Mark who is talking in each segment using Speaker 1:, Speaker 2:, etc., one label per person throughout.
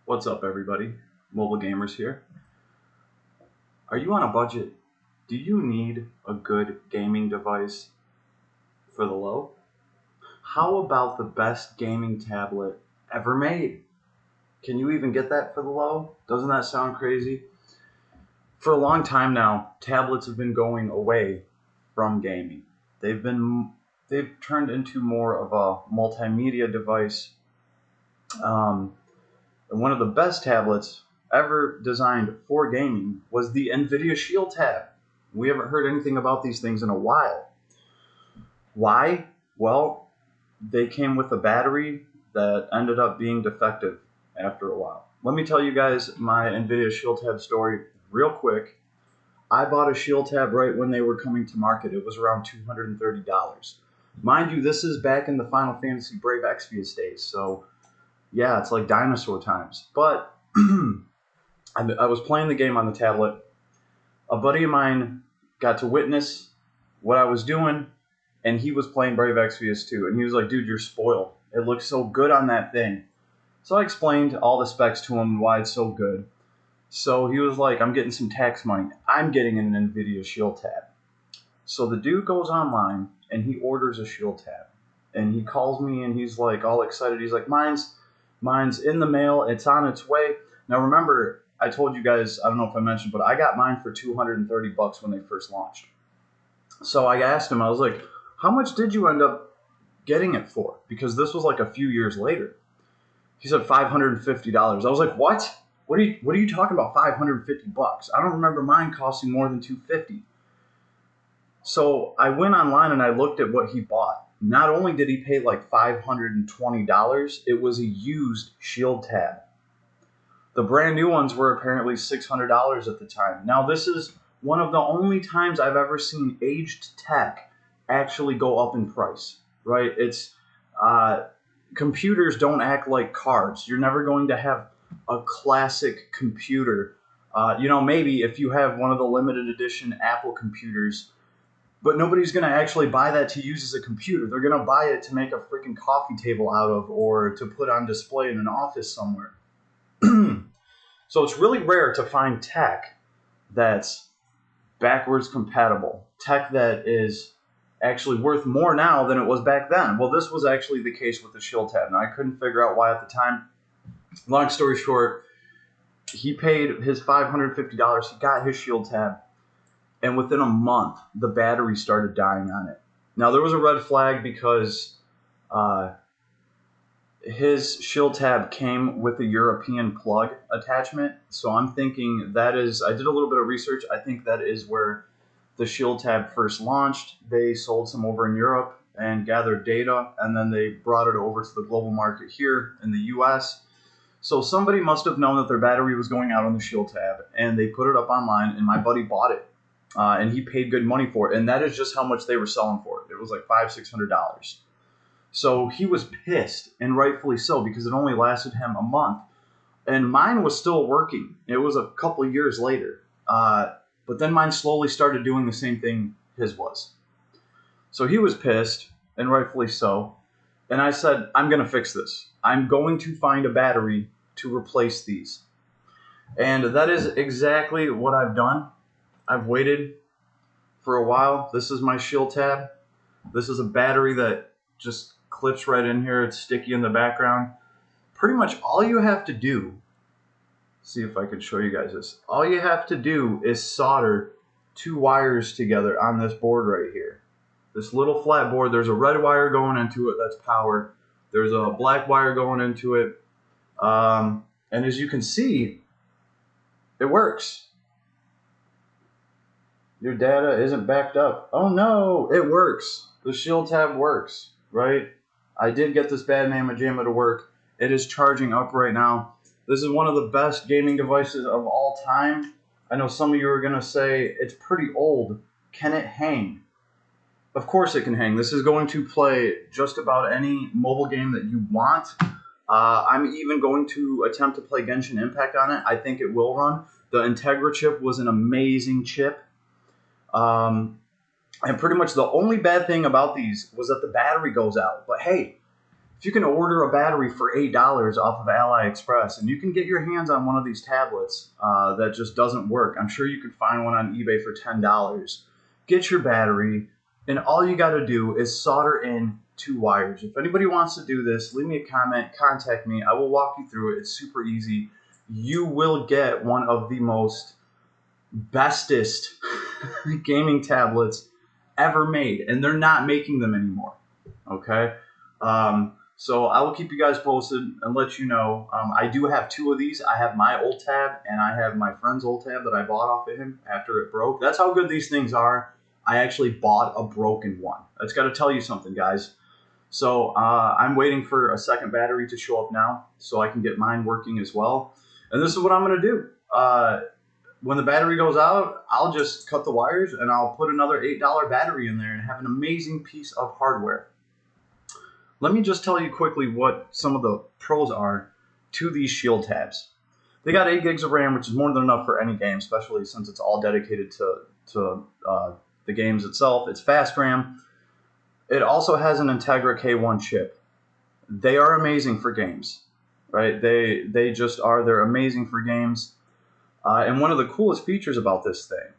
Speaker 1: What's up, everybody? Mobile Gamers here. Are you on a budget? Do you need a good gaming device for the low? How about the best gaming tablet ever made? Can you even get that for the low? Doesn't that sound crazy? For a long time now, tablets have been going away from gaming. They've turned into more of a multimedia device. Um, And one of the best tablets ever designed for gaming was the NVIDIA Shield Tab. We haven't heard anything about these things in a while. Why? Well, they came with a battery that ended up being defective after a while. Let me tell you guys my NVIDIA Shield Tab story real quick. I bought a Shield Tab right when they were coming to market. It was around $230. Mind you, this is back in the Final Fantasy Brave Exvius days, so yeah, it's like dinosaur times. But I was playing the game on the tablet. A buddy of mine got to witness what I was doing, and he was playing Brave Exvius too. And he was like, dude, you're spoiled. It looks so good on that thing. So I explained all the specs to him and why it's so good. So he was like, I'm getting some tax money. I'm getting an NVIDIA Shield Tab. So the dude goes online and he orders a Shield Tab. And he calls me and he's like all excited. He's like, mine's in the mail. It's on its way. Now remember, I told you guys, I don't know if I mentioned, but I got mine for $230 when they first launched. So I asked him, I was like, how much did you end up getting it for? Because this was like a few years later. He said $550. I was like, what? What are you talking about? $550? I don't remember mine costing more than $250. So I went online and I looked at what he bought. Not only did he pay like $520, it was a used Shield Tab. The brand new ones were apparently $600 at the time. Now, this is one of the only times I've ever seen aged tech actually go up in price, right? Uh, Computers don't act like cars. You're never going to have a classic computer. Maybe if you have one of the limited edition Apple computers, but nobody's going to actually buy that to use as a computer. They're going to buy it to make a freaking coffee table out of or to put on display in an office somewhere. So it's really rare to find tech that's backwards compatible, tech that is actually worth more now than it was back then. Well, this was actually the case with the Shield Tab. Now, I couldn't figure out why at the time. Long story short, he paid his $550. He got his Shield Tab, and within a month, the battery started dying on it. Now, there was a red flag because his Shield Tab came with a European plug attachment. So I'm thinking that is, I did a little bit of research. I think that is where the Shield Tab first launched. They sold some over in Europe and gathered data, and then they brought it over to the global market here in the US. So somebody must have known that their battery was going out on the Shield Tab, and they put it up online, and my buddy bought it. And he paid good money for it, and that is just how much they were selling for it. It was like $500-600. So he was pissed, and rightfully so, because it only lasted him a month. And mine was still working. It was a couple years later. But then mine slowly started doing the same thing his was. So he was pissed, and rightfully so. And I said, I'm going to fix this. I'm going to find a battery to replace these. And that is exactly what I've done. I've waited for a while. This is my Shield Tab. This is a battery that just clips right in here. It's sticky in the background. Pretty much all you have to do, see if I can show you guys this. All you have to do is solder two wires together on this board right here. This little flat board, there's a red wire going into it, that's power. There's a black wire going into it. And as you can see, it works. Your data isn't backed up. Oh no, it works. The Shield Tab works, right? I did get this Bad Mama Jamma to work. It is charging up right now. This is one of the best gaming devices of all time. I know some of you are going to say it's pretty old. Can it hang? Of course it can hang. This is going to play just about any mobile game that you want. I'm even going to attempt to play Genshin Impact on it. I think it will run. The Integra chip was an amazing chip. And pretty much the only bad thing about these was that the battery goes out. But hey, if you can order a battery for $8 off of AliExpress and you can get your hands on one of these tablets that just doesn't work, I'm sure you can find one on eBay for $10. Get your battery, and all you got to do is solder in 2 wires. If anybody wants to do this, leave me a comment, contact me. I will walk you through it. It's super easy. You will get one of the most bestest gaming tablets ever made, and they're not making them anymore. Okay. So I will keep you guys posted and let you know. I do have 2 of these. I have my old tab and I have my friend's old tab that I bought off of him after it broke. That's how good these things are. I actually bought a broken one. That's got to tell you something, guys. So I'm waiting for a second battery to show up now so I can get mine working as well. And this is what I'm going to do. When the battery goes out, I'll just cut the wires and I'll put another $8 battery in there and have an amazing piece of hardware. Let me just tell you quickly what some of the pros are to these Shield tabs. They got 8 gigs of RAM, which is more than enough for any game, especially since it's all dedicated to the games itself. It's fast RAM. It also has an Integra K1 chip. They are amazing for games, right? They just are. They're amazing for games. And one of the coolest features about this thing,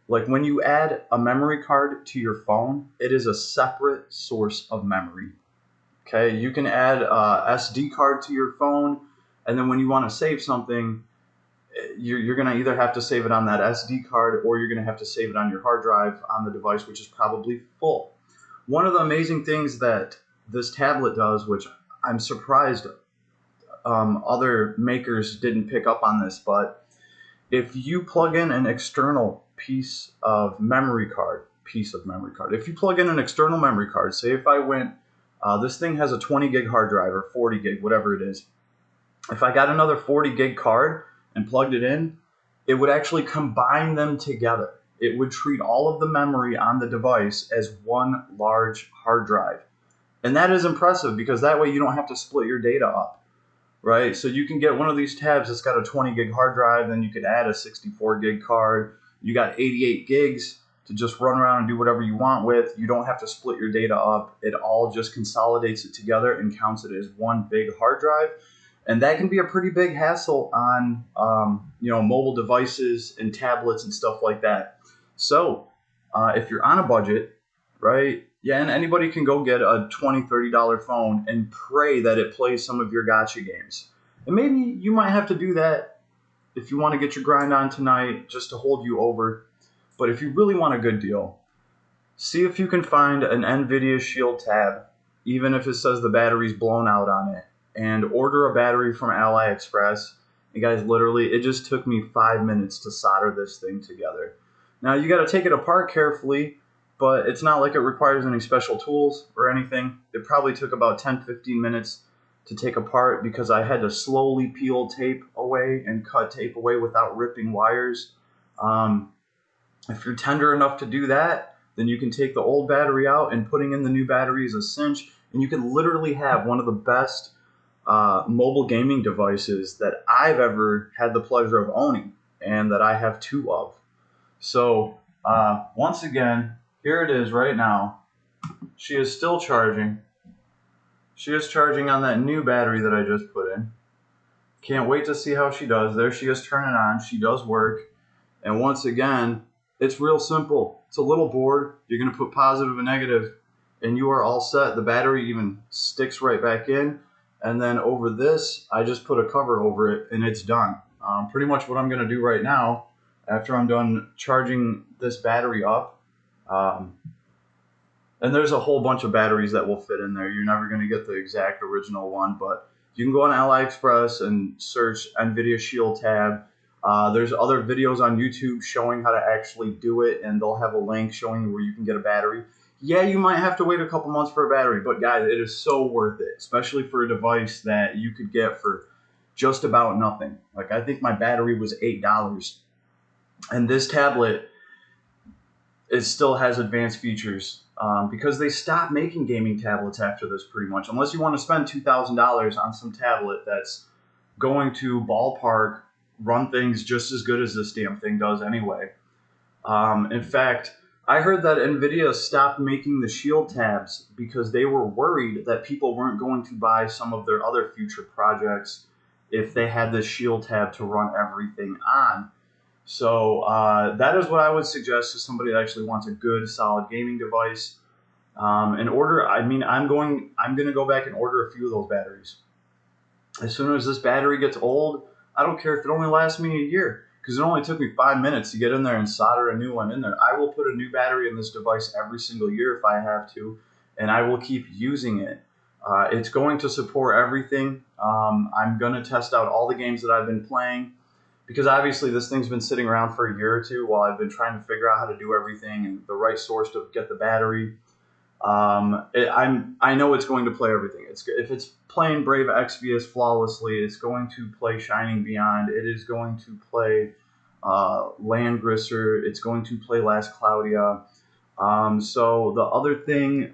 Speaker 1: like when you add a memory card to your phone, it is a separate source of memory. Okay, you can add a SD card to your phone, and then when you want to save something, you're going to either have to save it on that SD card or you're going to have to save it on your hard drive on the device, which is probably full. One of the amazing things that this tablet does, which I'm surprised other makers didn't pick up on this, but if you plug in an external memory card, if you plug in an external memory card, say if I went, this thing has a 20 gig hard drive or 40 gig, whatever it is. If I got another 40 gig card and plugged it in, it would actually combine them together. It would treat all of the memory on the device as one large hard drive. And that is impressive because that way you don't have to split your data up, right? So you can get one of these tabs that's got a 20 gig hard drive, then you could add a 64 gig card. You got 88 gigs to just run around and do whatever you want with. You don't have to split your data up. It all just consolidates it together and counts it as one big hard drive. And that can be a pretty big hassle on mobile devices and tablets and stuff like that. So if you're on a budget, right? Yeah, and anybody can go get a $20, $30 phone and pray that it plays some of your gotcha games. And maybe you might have to do that if you want to get your grind on tonight just to hold you over. But if you really want a good deal, see if you can find an NVIDIA Shield tab, even if it says the battery's blown out on it, and order a battery from AliExpress. And guys, literally, it just took me 5 minutes to solder this thing together. Now, you got to take it apart carefully, but it's not like it requires any special tools or anything. It probably took about 10-15 minutes to take apart because I had to slowly peel tape away and cut tape away without ripping wires. If you're tender enough to do that, then you can take the old battery out, and putting in the new battery is a cinch, and you can literally have one of the best mobile gaming devices that I've ever had the pleasure of owning, and that I have 2 of. So once again, here it is right now. She is still charging. She is charging on that new battery that I just put in. Can't wait to see how she does. There she is turning on. She does work. And once again, it's real simple. It's a little board. You're going to put positive and negative, and you are all set. The battery even sticks right back in. And then over this, I just put a cover over it, and it's done. Pretty much what I'm going to do right now, after I'm done charging this battery up, and there's a whole bunch of batteries that will fit in there. You're never going to get the exact original one, but you can go on AliExpress and search NVIDIA Shield tab. There's other videos on YouTube showing how to actually do it, and they'll have a link showing where you can get a battery. Yeah, you might have to wait a couple months for a battery, but guys, it is so worth it, especially for a device that you could get for just about nothing. Like, I think my battery was $8, and this tablet, it still has advanced features because they stopped making gaming tablets after this pretty much, unless you want to spend $2,000 on some tablet that's going to ballpark run things just as good as this damn thing does anyway. In fact, I heard that NVIDIA stopped making the Shield tabs because they were worried that people weren't going to buy some of their other future projects if they had this Shield tab to run everything on. So that is what I would suggest to somebody that actually wants a good, solid gaming device. I'm going to go back and order a few of those batteries. As soon as this battery gets old, I don't care if it only lasts me a year, because it only took me 5 minutes to get in there and solder a new one in there. I will put a new battery in this device every single year if I have to, and I will keep using it. It's going to support everything. I'm going to test out all the games that I've been playing, because obviously this thing's been sitting around for a year or two while I've been trying to figure out how to do everything and the right source to get the battery. I know it's going to play everything. If it's playing Brave Exvius flawlessly, it's going to play Shining Beyond. It is going to play Landgrisser. It's going to play Last Claudia. So the other thing,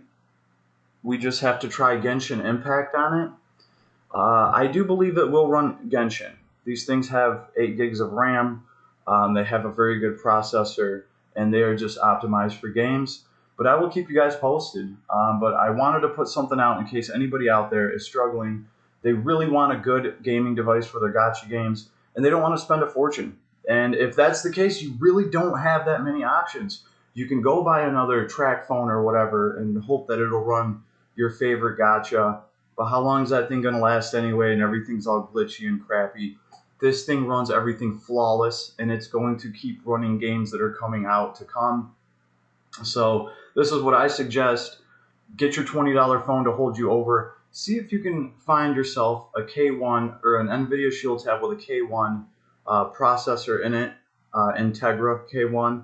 Speaker 1: we just have to try Genshin Impact on it. I do believe it will run Genshin. These things have 8 gigs of RAM. They have a very good processor, and they are just optimized for games. But I will keep you guys posted. But I wanted to put something out in case anybody out there is struggling. They really want a good gaming device for their gacha games, and they don't want to spend a fortune. And if that's the case, you really don't have that many options. You can go buy another track phone or whatever and hope that it'll run your favorite gacha. But how long is that thing going to last anyway? And everything's all glitchy and crappy. This thing runs everything flawless, and it's going to keep running games that are coming out to come. So this is what I suggest. Get your $20 phone to hold you over. See if you can find yourself a K1 or an NVIDIA Shield tab with a K1 processor in it, Integra K1,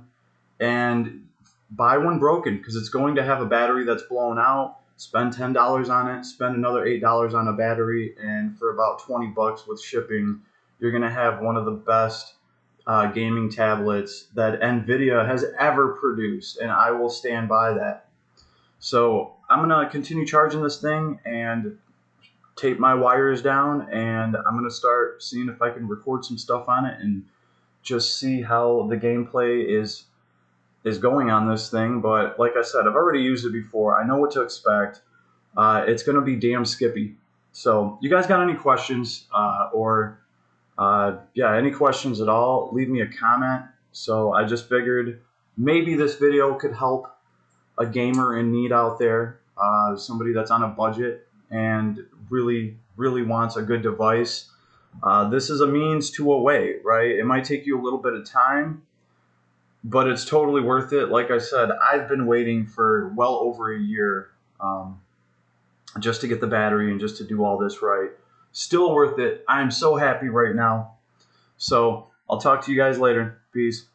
Speaker 1: and buy one broken, because it's going to have a battery that's blown out. Spend $10 on it, spend another $8 on a battery, and for about 20 bucks with shipping, you're going to have one of the best gaming tablets that NVIDIA has ever produced, and I will stand by that. So I'm going to continue charging this thing and tape my wires down, and I'm going to start seeing if I can record some stuff on it and just see how the gameplay is going on this thing. But like I said, I've already used it before. I know what to expect. It's going to be damn skippy. So you guys got any questions any questions at all, leave me a comment. So I just figured maybe this video could help a gamer in need out there, somebody that's on a budget and really, really wants a good device. This is a means to a way, right? It might take you a little bit of time, but it's totally worth it. Like I said, I've been waiting for well over a year just to get the battery and just to do all this right. Still worth it. I'm so happy right now. So I'll talk to you guys later. Peace.